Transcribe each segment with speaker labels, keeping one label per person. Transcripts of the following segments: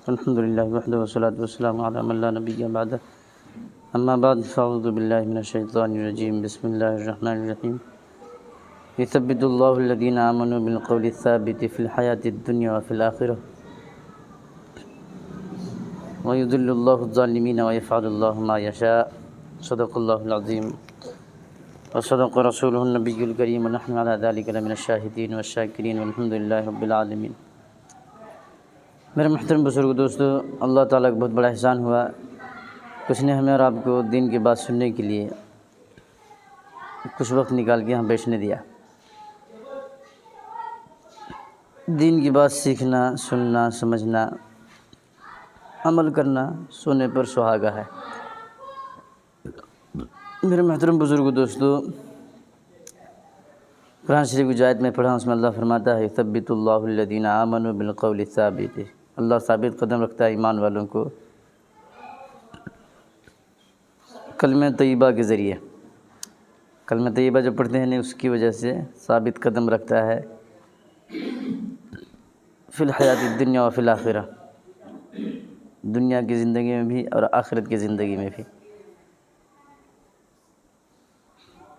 Speaker 1: الحمد للہ وحدہ والصلاۃ والسلام علی من لا نبی بعدہ اما بعد فاعوذ باللہ من الشیطان الرجیم بسم اللہ الرحمن الرحیم یثبت اللہ الذین آمنوا بالقول الثابت فی الحیاۃ الدنیا وفی الآخرہ ویضل اللہ الظالمین ویفعل اللہ ما یشاء صدق اللہ العظیم وصدق رسولہ النبی الکریم ونحن علی ذلک لمن الشاہدین والشاکرین والحمد للہ رب العالمین۔ میرے محترم بزرگ دوستو، اللہ تعالیٰ کا بہت بڑا احسان ہوا، اس نے ہمیں اور آپ کو دین کی بات سننے کے لیے کچھ وقت نکال کے یہاں بیٹھنے دیا۔ دین کی بات سیکھنا، سننا، سمجھنا، عمل کرنا سونے پر سہاگا ہے۔ میرے محترم بزرگ دوستو، قرآن شریف کی آیت میں پڑھا، اس میں اللہ فرماتا ہے یثبت اللہ الذین آمنوا بالقول الثابت، اللہ ثابت قدم رکھتا ہے ایمان والوں کو کلمہ طیبہ کے ذریعے۔ کلمہ طیبہ جو پڑھتے ہیں اس کی وجہ سے ثابت قدم رکھتا ہے فی الحیات الدنیا و فی الآخرہ، دنیا کی زندگی میں بھی اور آخرت کی زندگی میں بھی۔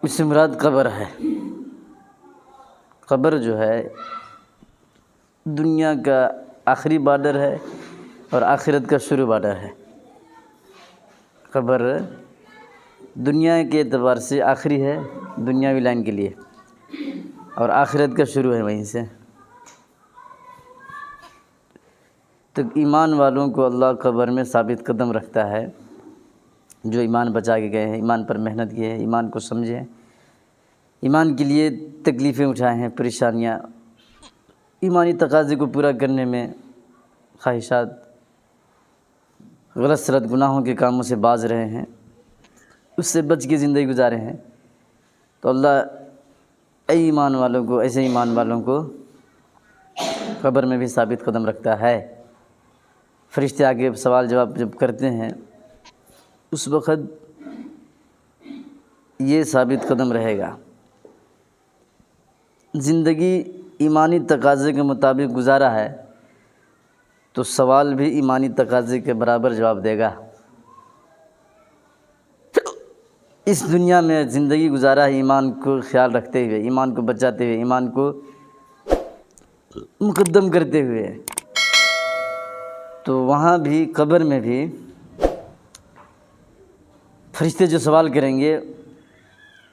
Speaker 1: اس سے مراد قبر ہے۔ قبر جو ہے دنیا کا آخری بارڈر ہے اور آخرت کا شروع بارڈر ہے۔ قبر دنیا کے اعتبار سے آخری ہے دنیاوی لائن کے لیے، اور آخرت کا شروع ہے وہیں سے۔ تو ایمان والوں کو اللہ قبر میں ثابت قدم رکھتا ہے، جو ایمان بچا کے گئے ہیں، ایمان پر محنت کی ہے، ایمان کو سمجھے ہیں، ایمان کے لیے تکلیفیں اٹھائے ہیں، پریشانیاں، ایمانی تقاضے کو پورا کرنے میں خواہشات، غلط سلط گناہوں کے کاموں سے باز رہے ہیں، اس سے بچ کے زندگی گزارے ہیں، تو اللہ ایمان والوں کو، ایسے ایمان والوں کو قبر میں بھی ثابت قدم رکھتا ہے۔ فرشتے آگے سوال جواب جب کرتے ہیں اس وقت یہ ثابت قدم رہے گا۔ زندگی ایمانی تقاضے کے مطابق گزارا ہے تو سوال بھی ایمانی تقاضے کے برابر جواب دے گا۔ اس دنیا میں زندگی گزارا ہے ایمان کو خیال رکھتے ہوئے، ایمان کو بچاتے ہوئے، ایمان کو مقدم کرتے ہوئے، تو وہاں بھی قبر میں بھی فرشتے جو سوال کریں گے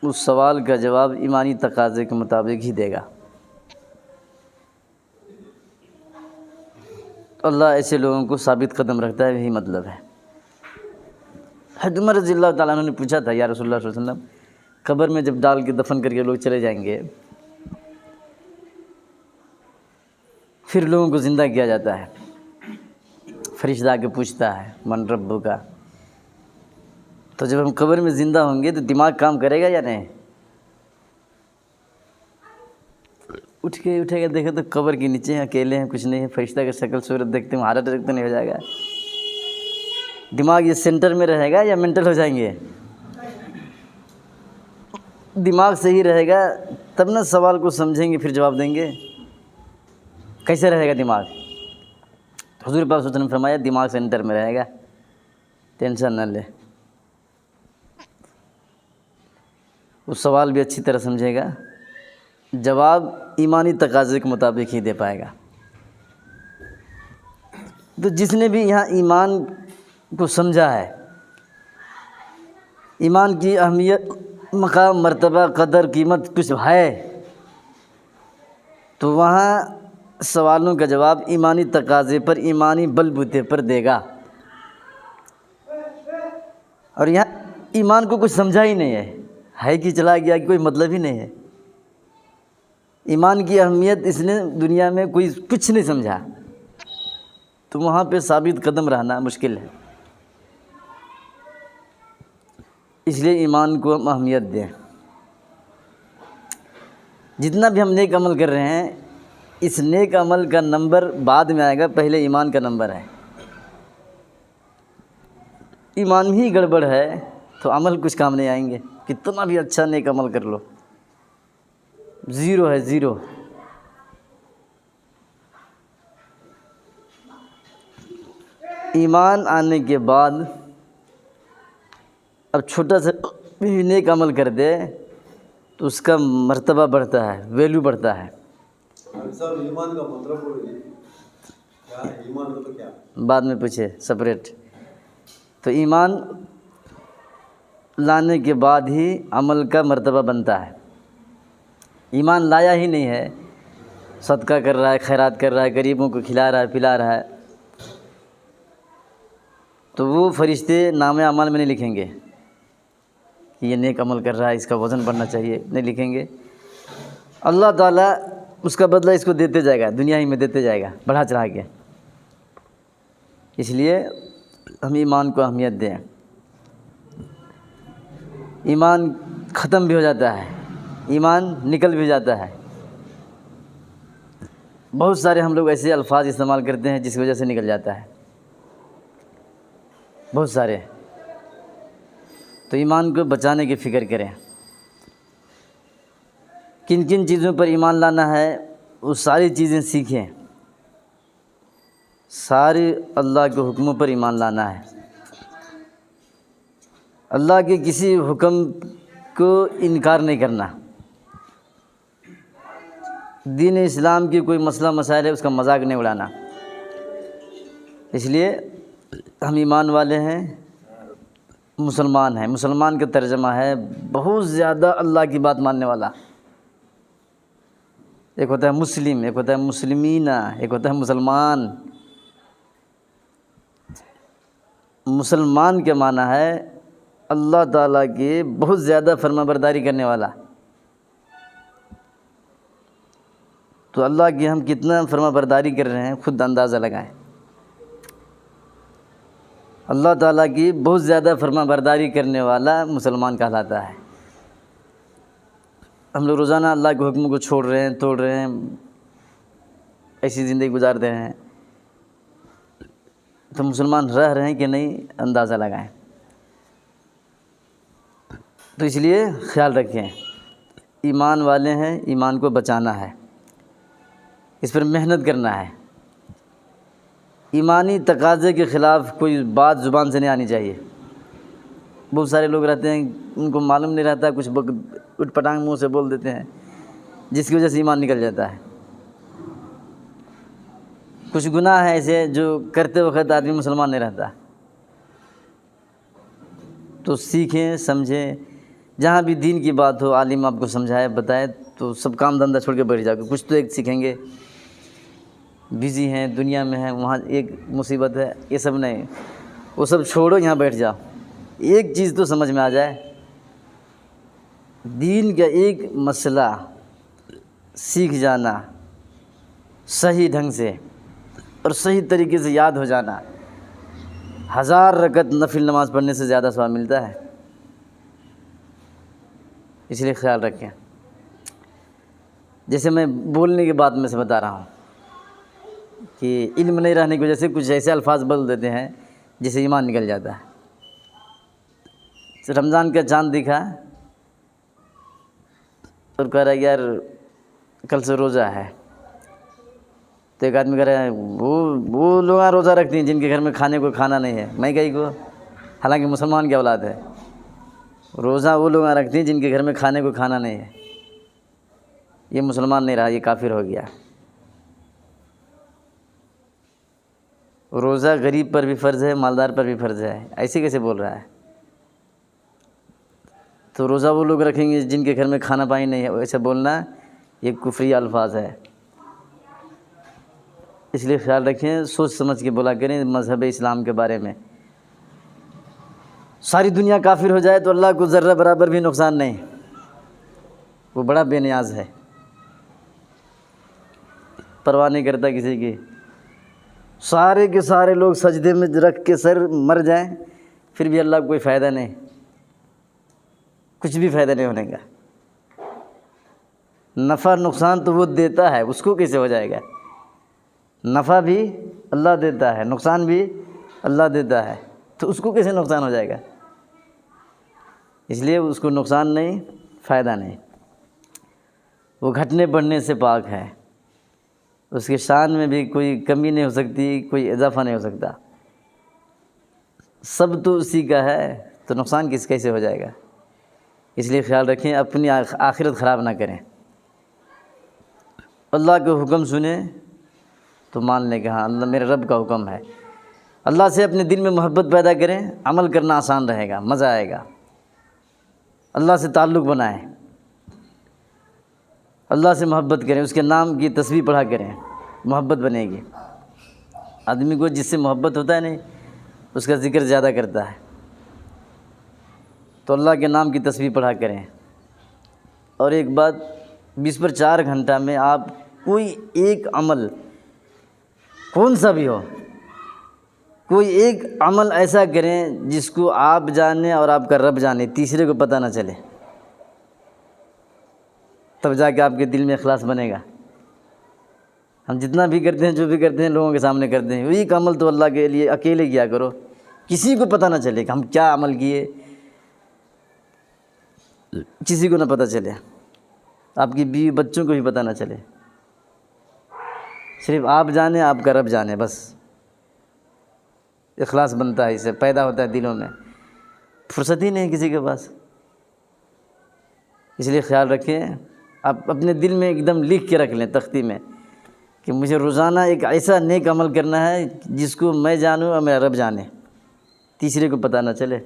Speaker 1: اس سوال کا جواب ایمانی تقاضے کے مطابق ہی دے گا۔ اللہ ایسے لوگوں کو ثابت قدم رکھتا ہے، یہی مطلب ہے۔ حضرت عمر رضی اللہ تعالیٰ عنہ نے پوچھا تھا، یا رسول اللہ صلی اللہ علیہ وسلم، قبر میں جب ڈال کے دفن کر کے لوگ چلے جائیں گے پھر لوگوں کو زندہ کیا جاتا ہے، فرشتہ آ کے پوچھتا ہے من ربک کا، تو جب ہم قبر میں زندہ ہوں گے تو دماغ کام کرے گا یا نہیں؟ اٹھے گا، دیکھے تو قبر کے نیچے ہیں، اکیلے ہیں، کچھ نہیں ہے، فرشتہ کا شکل صورت دیکھتے ہیں، ہارٹ اٹیک تو نہیں ہو جائے گا؟ دماغ یہ سینٹر میں رہے گا یا مینٹل ہو جائیں گے؟ دماغ صحیح رہے گا تب نہ سوال کو سمجھیں گے پھر جواب دیں گے۔ کیسے رہے گا دماغ؟ حضور پاک صلی اللہ علیہ وسلم نے فرمایا دماغ سینٹر میں رہے گا، ٹینشن نہ لے، وہ سوال بھی اچھی طرح سمجھے گا، جواب ایمانی تقاضے کے مطابق ہی دے پائے گا۔ تو جس نے بھی یہاں ایمان کو سمجھا ہے، ایمان کی اہمیت، مقام، مرتبہ، قدر، قیمت کچھ ہے، تو وہاں سوالوں کا جواب ایمانی تقاضے پر، ایمانی بل بوتے پر دے گا۔ اور یہاں ایمان کو کچھ سمجھا ہی نہیں ہے کہ چلا گیا، کہ کوئی مطلب ہی نہیں ہے۔ ایمان کی اہمیت اس نے دنیا میں کوئی کچھ نہیں سمجھا، تو وہاں پہ ثابت قدم رہنا مشکل ہے۔ اس لیے ایمان کو ہم اہمیت دیں۔ جتنا بھی ہم نیک عمل کر رہے ہیں، اس نیک عمل کا نمبر بعد میں آئے گا، پہلے ایمان کا نمبر ہے۔ ایمان ہی گڑبڑ ہے تو عمل کچھ کام نہیں آئیں گے، کتنا بھی اچھا نیک عمل کر لو، زیرو ہے، زیرو۔ ایمان آنے کے بعد اب چھوٹا سا بھی نیک عمل کر دے تو اس کا مرتبہ بڑھتا ہے، ویلیو بڑھتا ہے۔
Speaker 2: سر ایمان کا مطلب بولیے کیا ہے؟ ایمان کا تو کیا
Speaker 1: بعد میں پوچھے سپریٹ۔ تو ایمان لانے کے بعد ہی عمل کا مرتبہ بنتا ہے۔ ایمان لایا ہی نہیں ہے، صدقہ کر رہا ہے، خیرات کر رہا ہے، غریبوں کو کھلا رہا ہے، پلا رہا ہے، تو وہ فرشتے نام اعمال میں نہیں لکھیں گے کہ یہ نیک عمل کر رہا ہے، اس کا وزن بڑھنا چاہیے، نہیں لکھیں گے۔ اللہ تعالیٰ اس کا بدلہ اس کو دیتے جائے گا، دنیا ہی میں دیتے جائے گا بڑھا چڑھا کے۔ اس لیے ہم ایمان کو اہمیت دیں۔ ایمان ختم بھی ہو جاتا ہے، ایمان نکل بھی جاتا ہے۔ بہت سارے ہم لوگ ایسے الفاظ استعمال کرتے ہیں جس کی وجہ سے نکل جاتا ہے، بہت سارے۔ تو ایمان کو بچانے کی فکر کریں۔ کن کن چیزوں پر ایمان لانا ہے وہ ساری چیزیں سیکھیں، سارے اللہ کے حکموں پر ایمان لانا ہے۔ اللہ کے کسی حکم کو انکار نہیں کرنا۔ دین اسلام کی کوئی مسئلہ مسائل ہے اس کا مذاق نہیں اڑانا۔ اس لیے ہم ایمان والے ہیں، مسلمان ہیں۔ مسلمان کا ترجمہ ہے بہت زیادہ اللہ کی بات ماننے والا۔ ایک ہوتا ہے مسلم، ایک ہوتا ہے مسلمین، ایک ہوتا ہے مسلمان۔ مسلمان کے معنی ہے اللہ تعالیٰ کی بہت زیادہ فرما برداری کرنے والا۔ تو اللہ کی ہم کتنا فرما برداری کر رہے ہیں خود اندازہ لگائیں۔ اللہ تعالیٰ کی بہت زیادہ فرما برداری کرنے والا مسلمان کہلاتا ہے۔ ہم لوگ روزانہ اللہ کے حکم کو چھوڑ رہے ہیں، توڑ رہے ہیں، ایسی زندگی گزار رہے ہیں، تو مسلمان رہ رہے ہیں کہ نہیں اندازہ لگائیں۔ تو اس لیے خیال رکھیں، ایمان والے ہیں، ایمان کو بچانا ہے، اس پر محنت کرنا ہے۔ ایمانی تقاضے کے خلاف کوئی بات زبان سے نہیں آنی چاہیے۔ بہت سارے لوگ رہتے ہیں ان کو معلوم نہیں رہتا، کچھ اٹھ پٹانگ منہ سے بول دیتے ہیں جس کی وجہ سے ایمان نکل جاتا ہے۔ کچھ گناہ ہے ایسے جو کرتے وقت آدمی مسلمان نہیں رہتا۔ تو سیکھیں، سمجھیں، جہاں بھی دین کی بات ہو عالم آپ کو سمجھائے بتائے تو سب کام دھندہ چھوڑ کے بیٹھ جاؤ گے، کچھ تو ایک سیکھیں گے۔ بزی ہیں، دنیا میں ہیں، وہاں ایک مصیبت ہے، یہ سب نہیں، وہ سب چھوڑو، یہاں بیٹھ جاؤ، ایک چیز تو سمجھ میں آ جائے۔ دین کا ایک مسئلہ سیکھ جانا صحیح ڈھنگ سے اور صحیح طریقے سے یاد ہو جانا 1000 رکعت نفل نماز پڑھنے سے زیادہ ثواب ملتا ہے۔ اس لیے خیال رکھیں۔ جیسے میں بولنے کی بات میں سے بتا رہا ہوں کہ علم نہیں رہنے کی وجہ سے کچھ ایسے الفاظ بدل دیتے ہیں جس سے ایمان نکل جاتا ہے۔ رمضان کا چاند دکھا اور کہہ رہا ہے یار کل سے روزہ ہے، تو ایک آدمی کہہ رہا ہے وہ لوگ روزہ رکھتی ہیں جن کے گھر میں کھانے کو کھانا نہیں ہے، میں کہیں کو، حالانکہ مسلمان کی اولاد ہے۔ روزہ وہ لوگ رکھتی ہیں جن کے گھر میں کھانے کو کھانا نہیں ہے، یہ مسلمان نہیں رہا، یہ کافر ہو گیا۔ روزہ غریب پر بھی فرض ہے، مالدار پر بھی فرض ہے، ایسے کیسے بول رہا ہے؟ تو روزہ وہ لوگ رکھیں گے جن کے گھر میں کھانا پانی نہیں ہے، ایسے بولنا یہ کفری الفاظ ہے۔ اس لیے خیال رکھیں، سوچ سمجھ کے بولا کریں مذہب اسلام کے بارے میں۔ ساری دنیا کافر ہو جائے تو اللہ کو ذرہ برابر بھی نقصان نہیں، وہ بڑا بے نیاز ہے، پرواہ نہیں کرتا کسی کی۔ سارے کے سارے لوگ سجدے میں رکھ کے سر مر جائیں پھر بھی اللہ کو کوئی فائدہ نہیں، کچھ بھی فائدہ نہیں ہونے کا۔ نفع نقصان تو وہ دیتا ہے، اس کو کیسے ہو جائے گا؟ نفع بھی اللہ دیتا ہے، نقصان بھی اللہ دیتا ہے، تو اس کو کیسے نقصان ہو جائے گا؟ اس لیے اس کو نقصان نہیں، فائدہ نہیں، وہ گھٹنے بڑھنے سے پاک ہے، اس کے شان میں بھی کوئی کمی نہیں ہو سکتی، کوئی اضافہ نہیں ہو سکتا۔ سب تو اسی کا ہے تو نقصان کیسے ہو جائے گا؟ اس لیے خیال رکھیں، اپنی آخرت خراب نہ کریں۔ اللہ کے حکم سنیں تو مان لیں کہ ہاں اللہ میرے رب کا حکم ہے۔ اللہ سے اپنے دل میں محبت پیدا کریں، عمل کرنا آسان رہے گا، مزہ آئے گا۔ اللہ سے تعلق بنائیں، اللہ سے محبت کریں، اس کے نام کی تسبیح پڑھا کریں، محبت بنے گی۔ آدمی کو جس سے محبت ہوتا ہے نہیں، اس کا ذکر زیادہ کرتا ہے، تو اللہ کے نام کی تسبیح پڑھا کریں۔ اور ایک بات، 24 گھنٹہ میں آپ کوئی ایک عمل، کون سا بھی ہو، کوئی ایک عمل ایسا کریں جس کو آپ جانیں اور آپ کا رب جانے، تیسرے کو پتہ نہ چلے، تب جا کے آپ کے دل میں اخلاص بنے گا۔ ہم جتنا بھی کرتے ہیں، جو بھی کرتے ہیں، لوگوں کے سامنے کرتے ہیں، ایک عمل تو اللہ کے لیے اکیلے کیا کرو، کسی کو پتہ نہ چلے کہ ہم کیا عمل کیے، کسی کو نہ پتہ چلے، آپ کی بیوی بچوں کو بھی پتہ نہ چلے، صرف آپ جانیں، آپ کا رب جانے، بس اخلاص بنتا ہے، اسے پیدا ہوتا ہے دلوں میں۔ فرصت ہی نہیں کسی کے پاس، اس لیے خیال رکھیں، آپ اپنے دل میں ایک دم لکھ کے رکھ لیں تختی میں کہ مجھے روزانہ ایک ایسا نیک عمل کرنا ہے جس کو میں جانوں اور میرا رب جانے، تیسرے کو پتہ نہ چلے،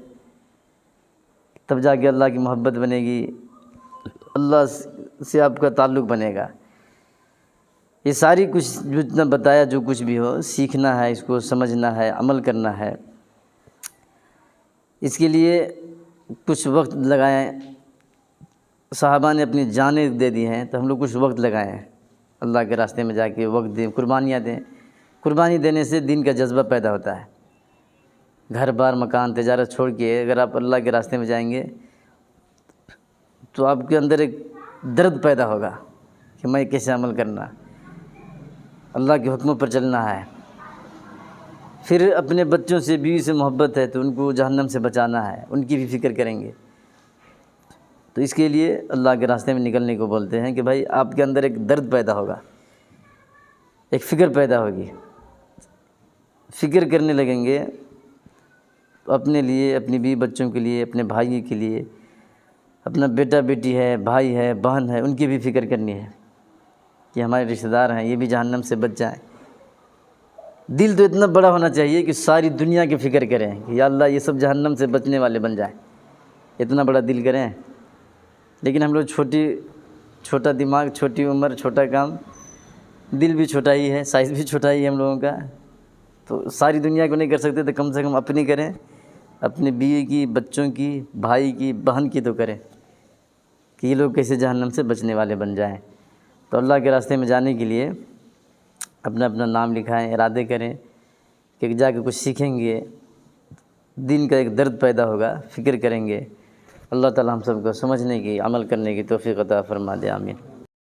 Speaker 1: تب جا کے اللہ کی محبت بنے گی، اللہ سے آپ کا تعلق بنے گا۔ یہ ساری کچھ جتنا بتایا، جو کچھ بھی ہو، سیکھنا ہے، اس کو سمجھنا ہے، عمل کرنا ہے۔ اس کے لیے کچھ وقت لگائیں، صحابہ نے اپنی جانیں دے دی ہیں، تو ہم لوگ کچھ وقت لگائیں، اللہ کے راستے میں جا کے وقت دیں، قربانیاں دیں۔ قربانی دینے سے دین کا جذبہ پیدا ہوتا ہے۔ گھر بار مکان تجارت چھوڑ کے اگر آپ اللہ کے راستے میں جائیں گے تو آپ کے اندر ایک درد پیدا ہوگا کہ میں کیسے عمل کرنا، اللہ کے حکموں پر چلنا ہے۔ پھر اپنے بچوں سے، بیوی سے محبت ہے تو ان کو جہنم سے بچانا ہے، ان کی بھی فکر کریں گے۔ تو اس کے لیے اللہ کے راستے میں نکلنے کو بولتے ہیں کہ بھائی آپ کے اندر ایک درد پیدا ہوگا، ایک فکر پیدا ہوگی، فکر کرنے لگیں گے تو اپنے لیے، اپنی بیوی بچوں کے لیے، اپنے بھائی کے لیے، اپنا بیٹا بیٹی ہے، بھائی ہے، بہن ہے، ان کی بھی فکر کرنی ہے کہ ہمارے رشتہ دار ہیں، یہ بھی جہنم سے بچ جائیں۔ دل تو اتنا بڑا ہونا چاہیے کہ ساری دنیا کی فکر کریں کہ یا اللہ یہ سب جہنم سے بچنے والے بن جائیں، اتنا بڑا دل کریں۔ لیکن ہم لوگ چھوٹا دماغ، چھوٹی عمر، چھوٹا کام، دل بھی چھوٹا ہی ہے، سائز بھی چھوٹا ہی ہے ہم لوگوں کا، تو ساری دنیا کو نہیں کر سکتے تو کم سے کم اپنی کریں، اپنی بیوی کی، بچوں کی، بھائی کی، بہن کی تو کریں کہ یہ لوگ کیسے جہنم سے بچنے والے بن جائیں۔ تو اللہ کے راستے میں جانے کے لیے اپنا اپنا نام لکھائیں، ارادے کریں کہ جا کے کچھ سیکھیں گے، دین کا ایک درد پیدا ہوگا، فکر کریں گے۔ اللہ تعالی ہم سب کو سمجھنے کی، عمل کرنے کی توفیق عطا فرما دے، آمین۔